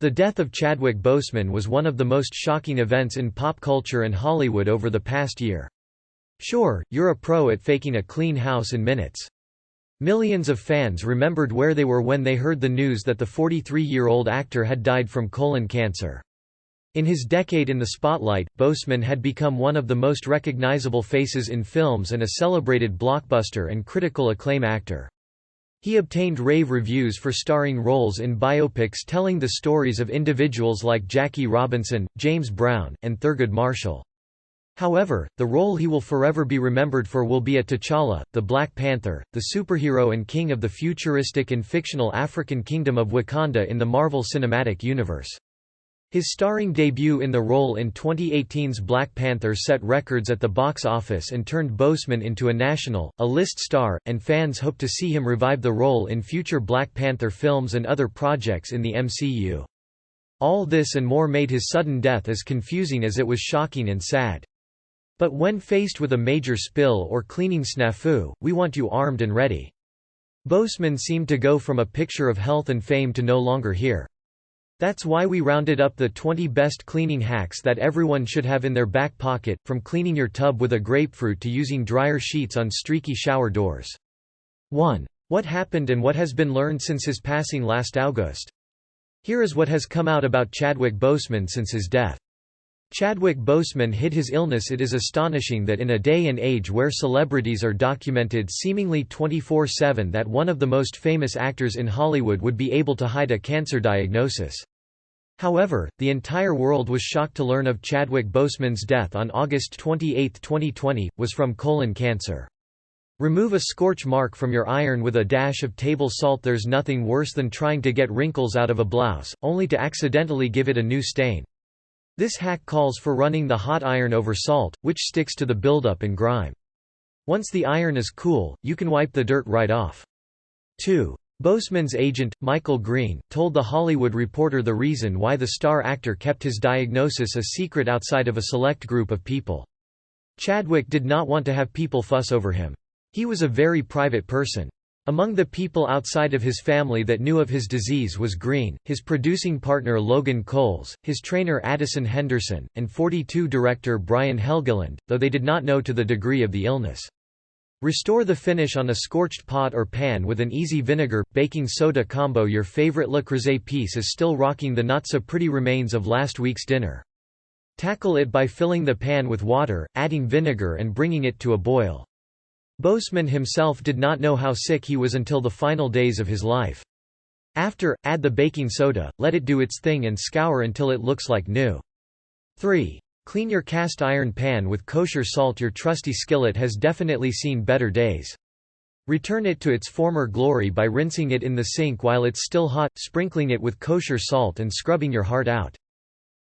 The death of Chadwick Boseman was one of the most shocking events in pop culture and Hollywood over the past year. Sure, you're a pro at faking a clean house in minutes. Millions of fans remembered where they were when they heard the news that the 43-year-old actor had died from colon cancer. In his decade in the spotlight, Boseman had become one of the most recognizable faces in films and a celebrated blockbuster and critical acclaim actor. He obtained rave reviews for starring roles in biopics telling the stories of individuals like Jackie Robinson, James Brown, and Thurgood Marshall. However, the role he will forever be remembered for will be as T'Challa, the Black Panther, the superhero and king of the futuristic and fictional African kingdom of Wakanda in the Marvel Cinematic Universe. His starring debut in the role in 2018's Black Panther set records at the box office and turned Boseman into a national, A-list star, and fans hope to see him revive the role in future Black Panther films and other projects in the MCU. All this and more made his sudden death as confusing as it was shocking and sad. But when faced with a major spill or cleaning snafu, we want you armed and ready. Boseman seemed to go from a picture of health and fame to no longer here. That's why we rounded up the 20 best cleaning hacks that everyone should have in their back pocket, from cleaning your tub with a grapefruit to using dryer sheets on streaky shower doors. 1. What happened and what has been learned since his passing last August? Here is what has come out about Chadwick Boseman since his death. Chadwick Boseman hid his illness. It is astonishing that in a day and age where celebrities are documented seemingly 24/7 that one of the most famous actors in Hollywood would be able to hide a cancer diagnosis. However, the entire world was shocked to learn of Chadwick Boseman's death on August 28, 2020, was from colon cancer. Remove a scorch mark from your iron with a dash of table salt. There's nothing worse than trying to get wrinkles out of a blouse, only to accidentally give it a new stain. This hack calls for running the hot iron over salt, which sticks to the buildup and grime. Once the iron is cool, you can wipe the dirt right off. 2. Boseman's agent, Michael Green, told The Hollywood Reporter the reason why the star actor kept his diagnosis a secret outside of a select group of people. Chadwick did not want to have people fuss over him. He was a very private person. Among the people outside of his family that knew of his disease was Green, his producing partner Logan Coles, his trainer Addison Henderson, and 42 director Brian Helgeland, though they did not know to the degree of the illness. Restore the finish on a scorched pot or pan with an easy vinegar, baking soda combo. Your favorite Le Creuset piece is still rocking the not-so-pretty remains of last week's dinner. Tackle it by filling the pan with water, adding vinegar and bringing it to a boil. Boseman himself did not know how sick he was until the final days of his life. After, add the baking soda, let it do its thing and scour until it looks like new. 3. Clean your cast iron pan with kosher salt. Your trusty skillet has definitely seen better days. Return it to its former glory by rinsing it in the sink while it's still hot, sprinkling it with kosher salt and scrubbing your heart out.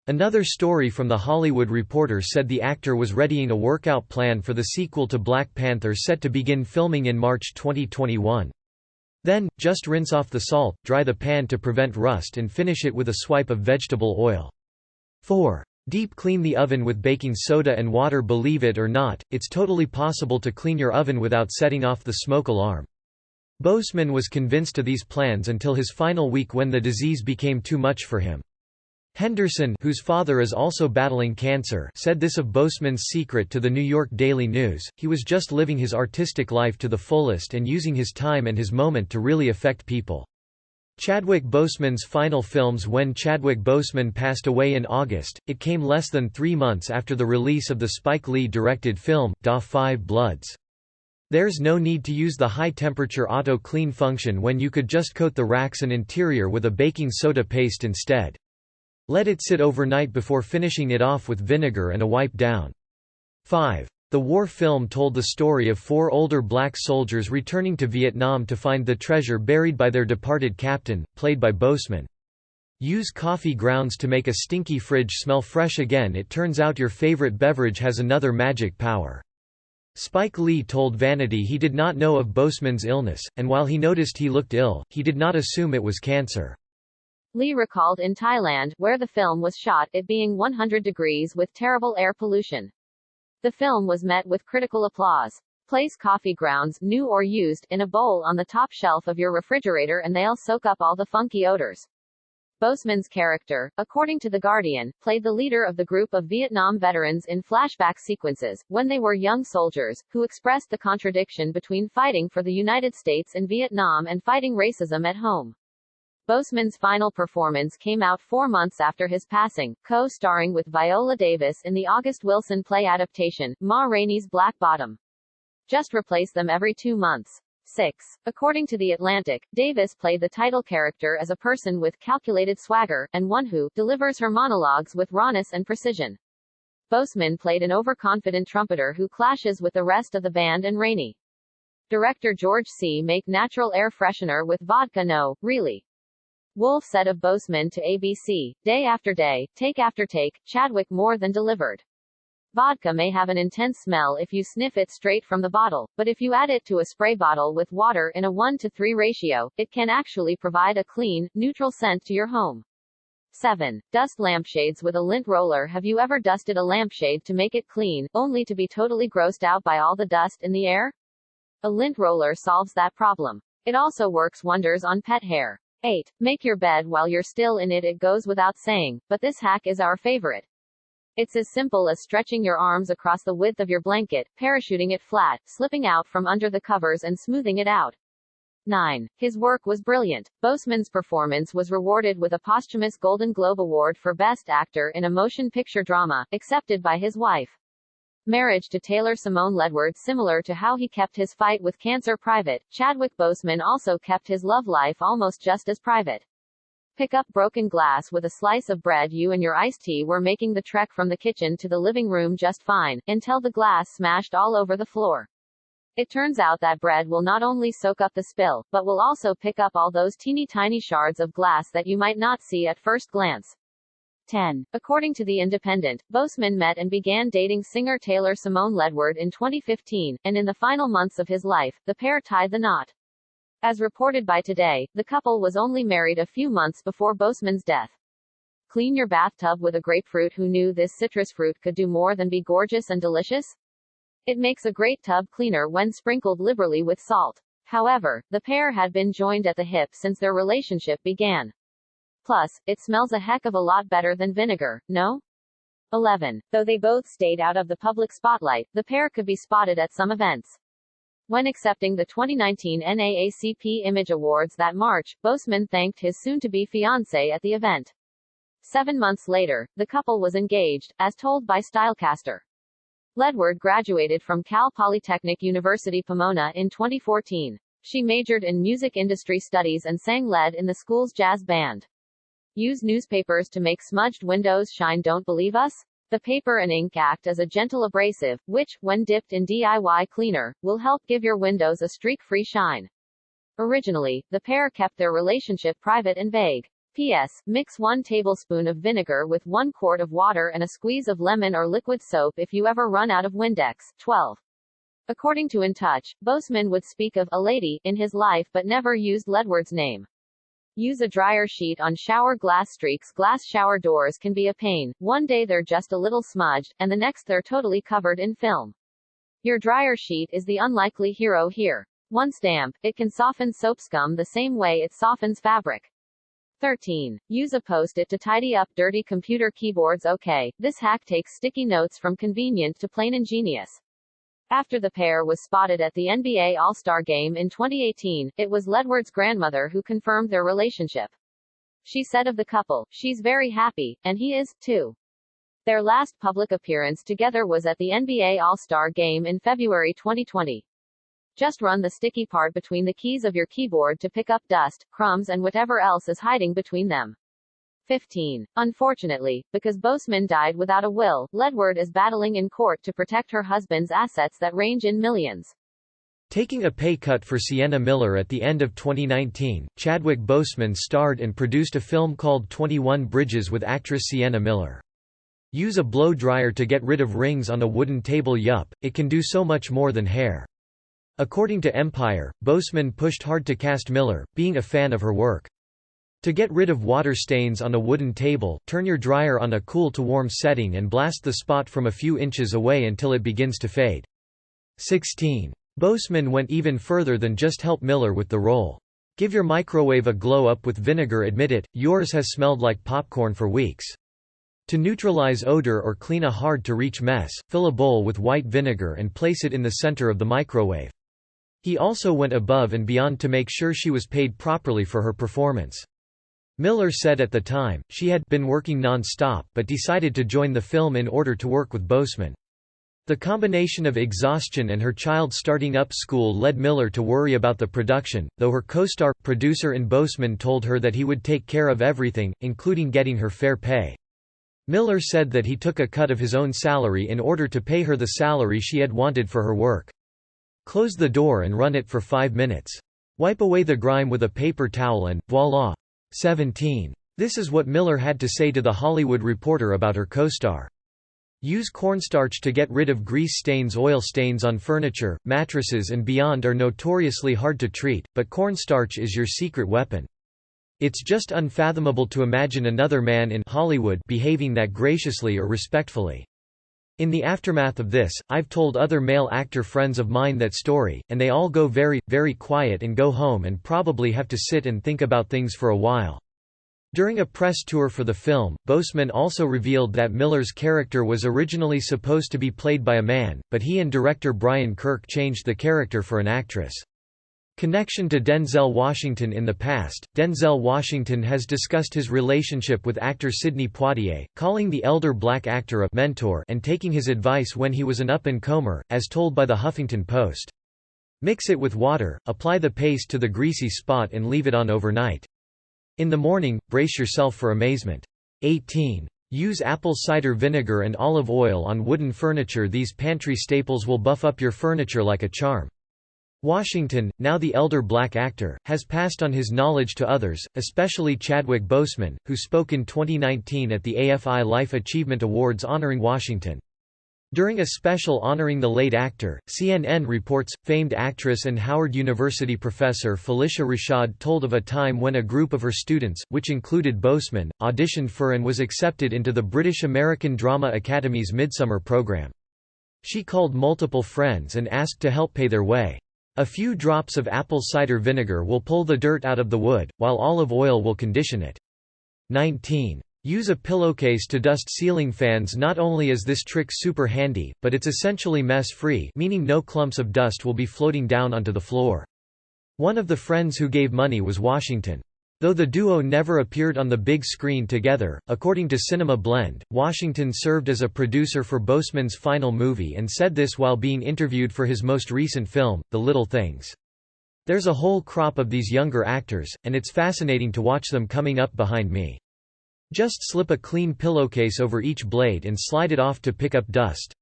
Another story from The Hollywood Reporter said the actor was readying a workout plan for the sequel to Black Panther set to begin filming in March 2021. Then, just rinse off the salt, dry the pan to prevent rust and finish it with a swipe of vegetable oil. 4. Deep clean the oven with baking soda and water. Believe it or not, it's totally possible to clean your oven without setting off the smoke alarm. Boseman was convinced of these plans until his final week when the disease became too much for him. Henderson, whose father is also battling cancer, said this of Boseman's secret to the New York Daily News: he was just living his artistic life to the fullest and using his time and his moment to really affect people. Chadwick Boseman's final films. When Chadwick Boseman passed away in August, it came less than 3 months after the release of the Spike Lee-directed film, Da 5 Bloods. There's no need to use the high-temperature auto-clean function when you could just coat the racks and interior with a baking soda paste instead. Let it sit overnight before finishing it off with vinegar and a wipe down. 5. The war film told the story of 4 older black soldiers returning to Vietnam to find the treasure buried by their departed captain, played by Boseman. Use coffee grounds to make a stinky fridge smell fresh again. It turns out your favorite beverage has another magic power. Spike Lee told Vanity he did not know of Boseman's illness, and while he noticed he looked ill, he did not assume it was cancer. Lee recalled in Thailand, where the film was shot, it being 100 degrees with terrible air pollution. The film was met with critical applause. Place coffee grounds, new or used, in a bowl on the top shelf of your refrigerator and they'll soak up all the funky odors. Boseman's character, according to The Guardian, played the leader of the group of Vietnam veterans in flashback sequences, when they were young soldiers, who expressed the contradiction between fighting for the United States in Vietnam and fighting racism at home. Boseman's final performance came out 4 months after his passing, co-starring with Viola Davis in the August Wilson play adaptation, Ma Rainey's Black Bottom. Just replace them every 2 months. 6. According to The Atlantic, Davis played the title character as a person with calculated swagger, and one who delivers her monologues with rawness and precision. Boseman played an overconfident trumpeter who clashes with the rest of the band and Rainey. Director George C. Make natural air freshener with vodka. No, really. Wolf said of Boseman to ABC, day after day, take after take, Chadwick more than delivered. Vodka may have an intense smell if you sniff it straight from the bottle, but if you add it to a spray bottle with water in a 1:3 ratio, it can actually provide a clean, neutral scent to your home. 7. Dust lampshades with a lint roller. Have you ever dusted a lampshade to make it clean, only to be totally grossed out by all the dust in the air? A lint roller solves that problem. It also works wonders on pet hair. 8. Make your bed while you're still in it. It goes without saying, but this hack is our favorite. It's as simple as stretching your arms across the width of your blanket, parachuting it flat, slipping out from under the covers and smoothing it out. 9. His work was brilliant. Boseman's performance was rewarded with a posthumous Golden Globe Award for Best Actor in a Motion Picture Drama, accepted by his wife. Marriage to Taylor Simone Ledward. Similar to how he kept his fight with cancer private, Chadwick Boseman also kept his love life almost just as private. Pick up broken glass with a slice of bread. You and your iced tea were making the trek from the kitchen to the living room just fine, until the glass smashed all over the floor. It turns out that bread will not only soak up the spill, but will also pick up all those teeny tiny shards of glass that you might not see at first glance. 10. According to The Independent, Boseman met and began dating singer Taylor Simone Ledward in 2015, and in the final months of his life, the pair tied the knot. As reported by Today, the couple was only married a few months before Boseman's death. Clean your bathtub with a grapefruit. Who knew this citrus fruit could do more than be gorgeous and delicious? It makes a great tub cleaner when sprinkled liberally with salt. However, the pair had been joined at the hip since their relationship began. Plus, it smells a heck of a lot better than vinegar, no? 11. Though they both stayed out of the public spotlight, the pair could be spotted at some events. When accepting the 2019 NAACP Image Awards that March, Boseman thanked his soon-to-be fiancée at the event. 7 months later, the couple was engaged, as told by Stylecaster. Ledward graduated from Cal Polytechnic University Pomona in 2014. She majored in music industry studies and sang lead in the school's jazz band. Use newspapers to make smudged windows shine. Don't believe us? The paper and ink act as a gentle abrasive, which, when dipped in DIY cleaner, will help give your windows a streak-free shine. Originally, the pair kept their relationship private and vague. P.S. Mix 1 tablespoon of vinegar with 1 quart of water and a squeeze of lemon or liquid soap if you ever run out of Windex. 12. According to In Touch, Boseman would speak of a lady in his life but never used Ledward's name. Use a dryer sheet on shower glass streaks. Glass shower doors can be a pain. One day they're just a little smudged, and the next they're totally covered in film. Your dryer sheet is the unlikely hero here. Once damp, it can soften soap scum the same way it softens fabric. 13. Use a Post-it to tidy up dirty computer keyboards. Okay, this hack takes sticky notes from convenient to plain ingenious. After the pair was spotted at the NBA All-Star Game in 2018, it was Ledward's grandmother who confirmed their relationship. She said of the couple, "She's very happy, and he is, too." Their last public appearance together was at the NBA All-Star Game in February 2020. Just run the sticky part between the keys of your keyboard to pick up dust, crumbs and whatever else is hiding between them. 15. Unfortunately, because Boseman died without a will, Ledward is battling in court to protect her husband's assets that range in millions. Taking a pay cut for Sienna Miller at the end of 2019, Chadwick Boseman starred and produced a film called 21 Bridges with actress Sienna Miller. Use a blow dryer to get rid of rings on a wooden table. Yup, it can do so much more than hair. According to Empire, Boseman pushed hard to cast Miller, being a fan of her work. To get rid of water stains on a wooden table, turn your dryer on a cool to warm setting and blast the spot from a few inches away until it begins to fade. 16. Boseman went even further than just help Miller with the role. Give your microwave a glow up with vinegar. Admit it, yours has smelled like popcorn for weeks. To neutralize odor or clean a hard-to-reach mess, fill a bowl with white vinegar and place it in the center of the microwave. He also went above and beyond to make sure she was paid properly for her performance. Miller said at the time, she had been working non-stop but decided to join the film in order to work with Boseman. The combination of exhaustion and her child starting up school led Miller to worry about the production, though her co-star, producer in Boseman told her that he would take care of everything, including getting her fair pay. Miller said that he took a cut of his own salary in order to pay her the salary she had wanted for her work. Close the door and run it for 5 minutes. Wipe away the grime with a paper towel and, voila. 17. This is what Miller had to say to The Hollywood Reporter about her co-star. Use cornstarch to get rid of grease stains. Oil stains on furniture, mattresses and beyond are notoriously hard to treat, but cornstarch is your secret weapon. It's just unfathomable to imagine another man in Hollywood behaving that graciously or respectfully. In the aftermath of this, I've told other male actor friends of mine that story, and they all go very, very quiet and go home and probably have to sit and think about things for a while. During a press tour for the film, Boseman also revealed that Miller's character was originally supposed to be played by a man, but he and director Brian Kirk changed the character for an actress. Connection to Denzel Washington. In the past, Denzel Washington has discussed his relationship with actor Sidney Poitier, calling the elder black actor a mentor and taking his advice when he was an up-and-comer, as told by the Huffington Post. Mix it with water, apply the paste to the greasy spot and leave it on overnight. In the morning, brace yourself for amazement. 18. Use apple cider vinegar and olive oil on wooden furniture. These pantry staples will buff up your furniture like a charm. Washington, now the elder black actor, has passed on his knowledge to others, especially Chadwick Boseman, who spoke in 2019 at the AFI Life Achievement Awards honoring Washington. During a special honoring the late actor, CNN reports, famed actress and Howard University professor Felicia Rashad told of a time when a group of her students, which included Boseman, auditioned for and was accepted into the British American Drama Academy's Midsummer program. She called multiple friends and asked to help pay their way. A few drops of apple cider vinegar will pull the dirt out of the wood, while olive oil will condition it. 19. Use a pillowcase to dust ceiling fans. Not only is this trick super handy, but it's essentially mess-free, meaning no clumps of dust will be floating down onto the floor. One of the friends who gave money was Washington. Though the duo never appeared on the big screen together, according to Cinema Blend, Washington served as a producer for Boseman's final movie and said this while being interviewed for his most recent film, The Little Things. There's a whole crop of these younger actors, and it's fascinating to watch them coming up behind me. Just slip a clean pillowcase over each blade and slide it off to pick up dust.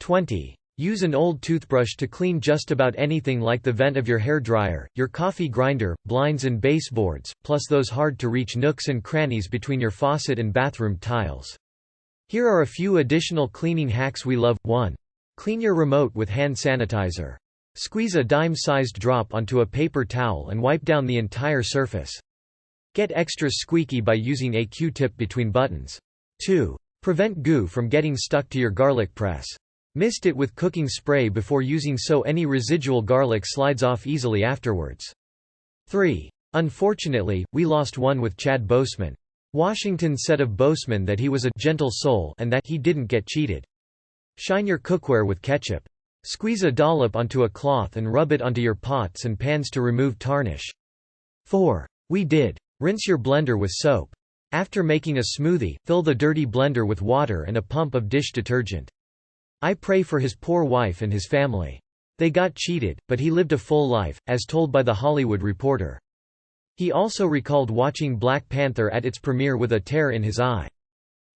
20. Use an old toothbrush to clean just about anything like the vent of your hairdryer, your coffee grinder, blinds and baseboards, plus those hard-to-reach nooks and crannies between your faucet and bathroom tiles. Here are a few additional cleaning hacks we love. 1. Clean your remote with hand sanitizer. Squeeze a dime-sized drop onto a paper towel and wipe down the entire surface. Get extra squeaky by using a Q-tip between buttons. 2. Prevent goo from getting stuck to your garlic press. Mist it with cooking spray before using so any residual garlic slides off easily afterwards. 3. Unfortunately, we lost one with Chad Boseman. Washington said of Boseman that he was a gentle soul and that he didn't get cheated. Shine your cookware with ketchup. Squeeze a dollop onto a cloth and rub it onto your pots and pans to remove tarnish. 4. We did. Rinse your blender with soap. After making a smoothie, fill the dirty blender with water and a pump of dish detergent. I pray for his poor wife and his family. They got cheated, but he lived a full life, as told by The Hollywood Reporter. He also recalled watching Black Panther at its premiere with a tear in his eye.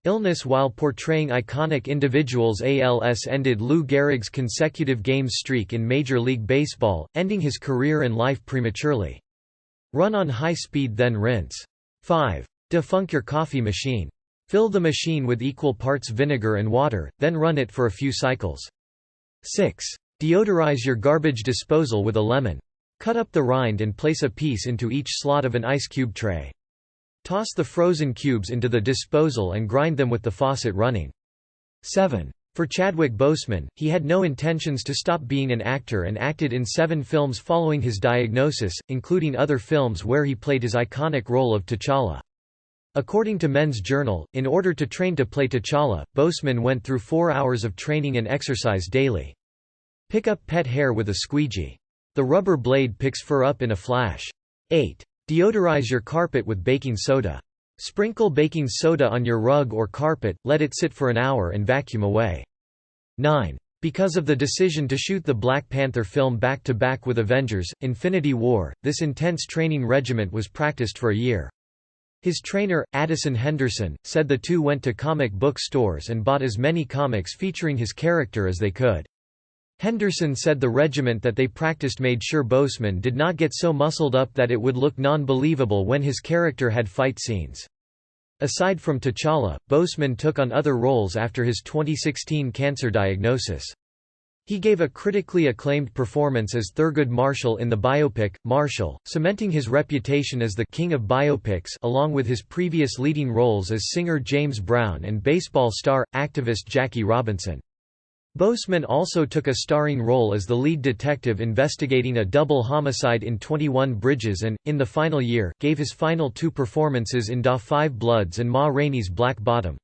Illness. While portraying iconic individuals, ALS ended Lou Gehrig's consecutive games streak in Major League Baseball, ending his career and life prematurely. Run on high speed then rinse. 5. Defunk your coffee machine. Fill the machine with equal parts vinegar and water, then run it for a few cycles. 6. Deodorize your garbage disposal with a lemon. Cut up the rind and place a piece into each slot of an ice cube tray. Toss the frozen cubes into the disposal and grind them with the faucet running. 7. For Chadwick Boseman, he had no intentions to stop being an actor and acted in 7 films following his diagnosis, including other films where he played his iconic role of T'Challa. According to Men's Journal, in order to train to play T'Challa, Boseman went through 4 hours of training and exercise daily. Pick up pet hair with a squeegee. The rubber blade picks fur up in a flash. 8. Deodorize your carpet with baking soda. Sprinkle baking soda on your rug or carpet, let it sit for an hour and vacuum away. 9. Because of the decision to shoot the Black Panther film back-to-back with Avengers: Infinity War, this intense training regimen was practiced for a year. His trainer, Addison Henderson, said the two went to comic book stores and bought as many comics featuring his character as they could. Henderson said the regiment that they practiced made sure Boseman did not get so muscled up that it would look non-believable when his character had fight scenes. Aside from T'Challa, Boseman took on other roles after his 2016 cancer diagnosis. He gave a critically acclaimed performance as Thurgood Marshall in the biopic, Marshall, cementing his reputation as the king of biopics along with his previous leading roles as singer James Brown and baseball star, activist Jackie Robinson. Boseman also took a starring role as the lead detective investigating a double homicide in 21 Bridges and, in the final year, gave his final 2 performances in Da 5 Bloods and Ma Rainey's Black Bottom.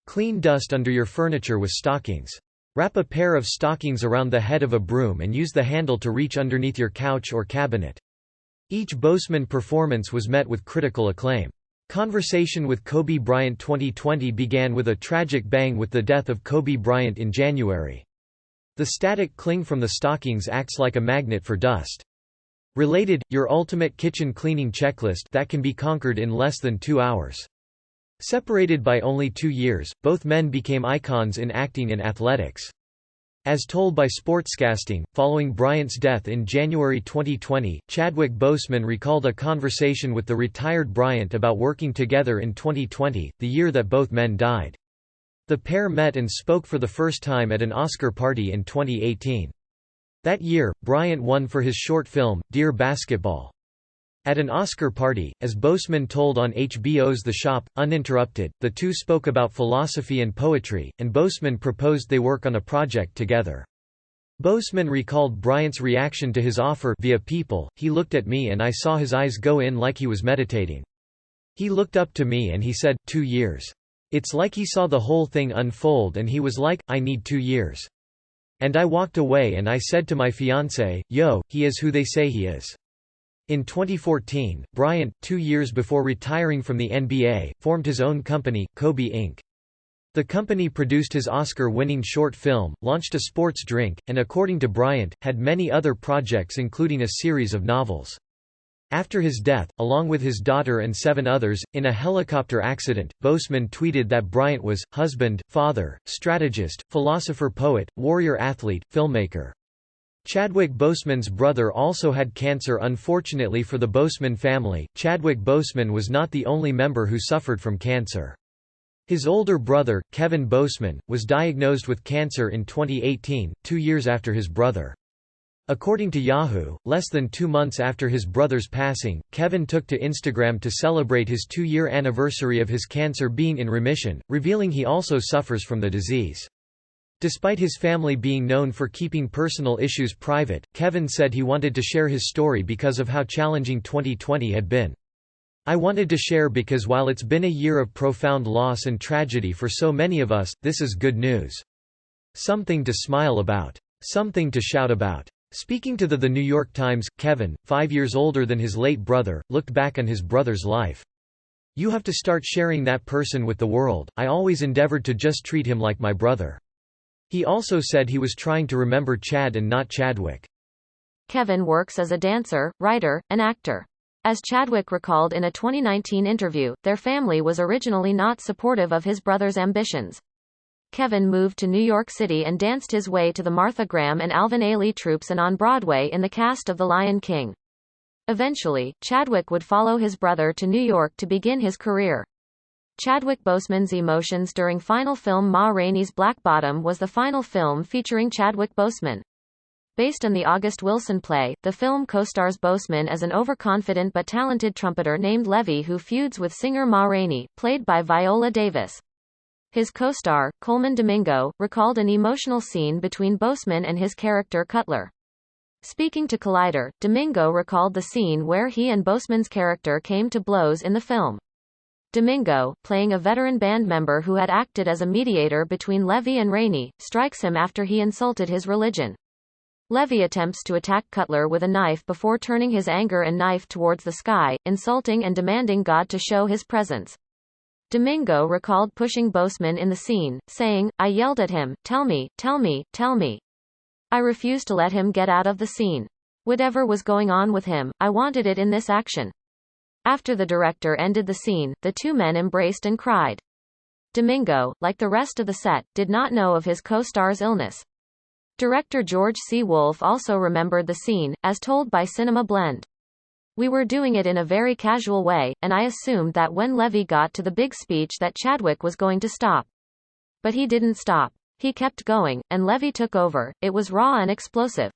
Clean dust under your furniture with stockings. Wrap a pair of stockings around the head of a broom and use the handle to reach underneath your couch or cabinet. Each Boseman performance was met with critical acclaim. Conversation with Kobe Bryant 2020 began with a tragic bang with the death of Kobe Bryant in January. The static cling from the stockings acts like a magnet for dust. Related, your ultimate kitchen cleaning checklist that can be conquered in less than 2 hours. Separated by only 2 years, both men became icons in acting and athletics. As told by Sportscasting, following Bryant's death in January 2020, Chadwick Boseman recalled a conversation with the retired Bryant about working together in 2020, the year that both men died. The pair met and spoke for the first time at an Oscar party in 2018. That year, Bryant won for his short film, Dear Basketball. At an Oscar party, as Boseman told on HBO's The Shop, Uninterrupted, the two spoke about philosophy and poetry, and Boseman proposed they work on a project together. Boseman recalled Bryant's reaction to his offer via People: "He looked at me and I saw his eyes go in like he was meditating. He looked up to me and he said, 2 years. It's like he saw the whole thing unfold and he was like, I need 2 years. And I walked away and I said to my fiancé, yo, he is who they say he is." In 2014, Bryant, 2 years before retiring from the NBA, formed his own company, Kobe Inc. The company produced his Oscar-winning short film, launched a sports drink, and according to Bryant, had many other projects including a series of novels. After his death, along with his daughter and 7 others, in a helicopter accident, Boseman tweeted that Bryant was, husband, father, strategist, philosopher-poet, warrior-athlete, filmmaker. Chadwick Boseman's brother also had cancer. Unfortunately for the Boseman family, Chadwick Boseman was not the only member who suffered from cancer. His older brother, Kevin Boseman, was diagnosed with cancer in 2018, 2 years after his brother. According to Yahoo, less than 2 months after his brother's passing, Kevin took to Instagram to celebrate his 2-year anniversary of his cancer being in remission, revealing he also suffers from the disease. Despite his family being known for keeping personal issues private, Kevin said he wanted to share his story because of how challenging 2020 had been. "I wanted to share because while it's been a year of profound loss and tragedy for so many of us, this is good news. Something to smile about. Something to shout about." Speaking to The New York Times, Kevin, 5 years older than his late brother, looked back on his brother's life. "You have to start sharing that person with the world. I always endeavored to just treat him like my brother." He also said he was trying to remember Chad and not Chadwick. Kevin works as a dancer, writer, and actor. As Chadwick recalled in a 2019 interview, their family was originally not supportive of his brother's ambitions. Kevin moved to New York City and danced his way to the Martha Graham and Alvin Ailey troupes and on Broadway in the cast of The Lion King. Eventually, Chadwick would follow his brother to New York to begin his career. Chadwick Boseman's emotions during final film Ma Rainey's Black Bottom was the final film featuring Chadwick Boseman. Based on the August Wilson play, the film co-stars Boseman as an overconfident but talented trumpeter named Levy who feuds with singer Ma Rainey, played by Viola Davis. His co-star, Coleman Domingo, recalled an emotional scene between Boseman and his character Cutler. Speaking to Collider, Domingo recalled the scene where he and Boseman's character came to blows in the film. Domingo, playing a veteran band member who had acted as a mediator between Levy and Rainey, strikes him after he insulted his religion. Levy attempts to attack Cutler with a knife before turning his anger and knife towards the sky, insulting and demanding God to show his presence. Domingo recalled pushing Boseman in the scene, saying, "I yelled at him, 'Tell me, tell me, tell me.' I refused to let him get out of the scene. Whatever was going on with him, I wanted it in this action." After the director ended the scene, the two men embraced and cried. Domingo, like the rest of the set, did not know of his co-star's illness. Director George C. Wolfe also remembered the scene, as told by Cinema Blend. "We were doing it in a very casual way, and I assumed that when Levy got to the big speech that Chadwick was going to stop. But he didn't stop. He kept going, and Levy took over. It was raw and explosive."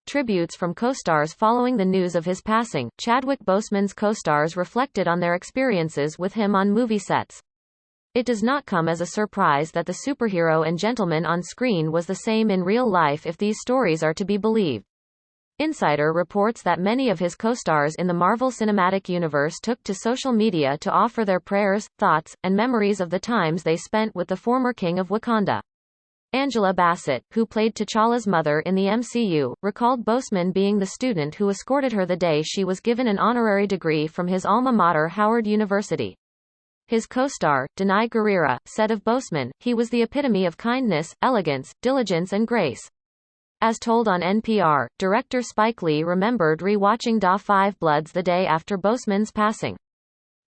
Tributes from co-stars following the news of his passing. Chadwick Boseman's co-stars reflected on their experiences with him on movie sets. It does not come as a surprise that the superhero and gentleman on screen was the same in real life if these stories are to be believed. Insider reports that many of his co-stars in the Marvel Cinematic Universe took to social media to offer their prayers, thoughts, and memories of the times they spent with the former King of Wakanda. Angela Bassett, who played T'Challa's mother in the MCU, recalled Boseman being the student who escorted her the day she was given an honorary degree from his alma mater Howard University. His co-star, Danai Gurira, said of Boseman, "He was the epitome of kindness, elegance, diligence and grace." As told on NPR, director Spike Lee remembered re-watching Da 5 Bloods the day after Boseman's passing.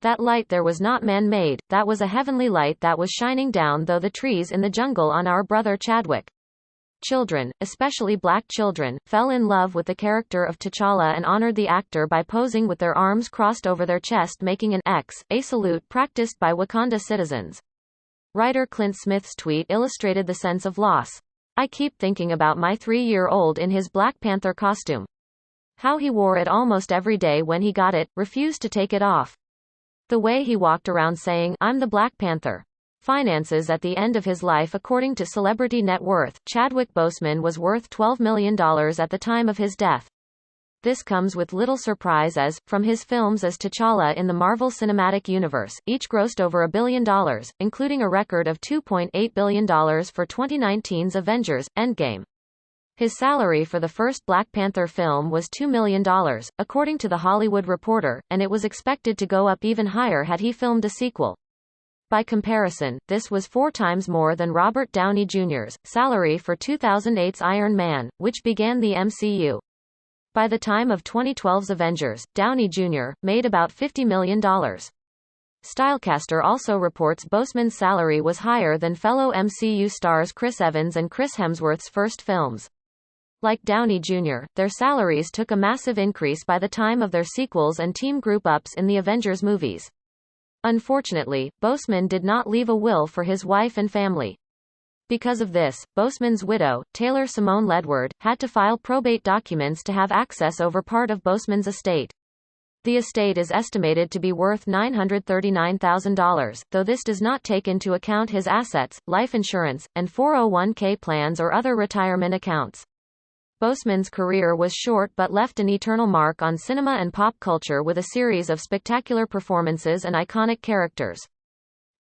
"That light there was not man-made, that was a heavenly light that was shining down through the trees in the jungle on our brother Chadwick." Children, especially black children, fell in love with the character of T'Challa and honored the actor by posing with their arms crossed over their chest, making an X, a salute practiced by Wakanda citizens. Writer Clint Smith's tweet illustrated the sense of loss. "I keep thinking about my 3-year-old in his Black Panther costume. How he wore it almost every day when he got it, refused to take it off. The way he walked around saying, 'I'm the Black Panther.'" Finances at the end of his life. According to Celebrity Net Worth, Chadwick Boseman was worth $12 million at the time of his death. This comes with little surprise as, from his films as T'Challa in the Marvel Cinematic Universe, each grossed over $1 billion, including a record of $2.8 billion for 2019's Avengers: Endgame. His salary for the first Black Panther film was $2 million, according to The Hollywood Reporter, and it was expected to go up even higher had he filmed a sequel. By comparison, this was 4 times more than Robert Downey Jr.'s salary for 2008's Iron Man, which began the MCU. By the time of 2012's Avengers, Downey Jr. made about $50 million. Stylecaster also reports Boseman's salary was higher than fellow MCU stars Chris Evans and Chris Hemsworth's first films. Like Downey Jr., their salaries took a massive increase by the time of their sequels and team group-ups in the Avengers movies. Unfortunately, Boseman did not leave a will for his wife and family. Because of this, Boseman's widow, Taylor Simone Ledward, had to file probate documents to have access over part of Boseman's estate. The estate is estimated to be worth $939,000, though this does not take into account his assets, life insurance, and 401k plans or other retirement accounts. Boseman's career was short but left an eternal mark on cinema and pop culture with a series of spectacular performances and iconic characters.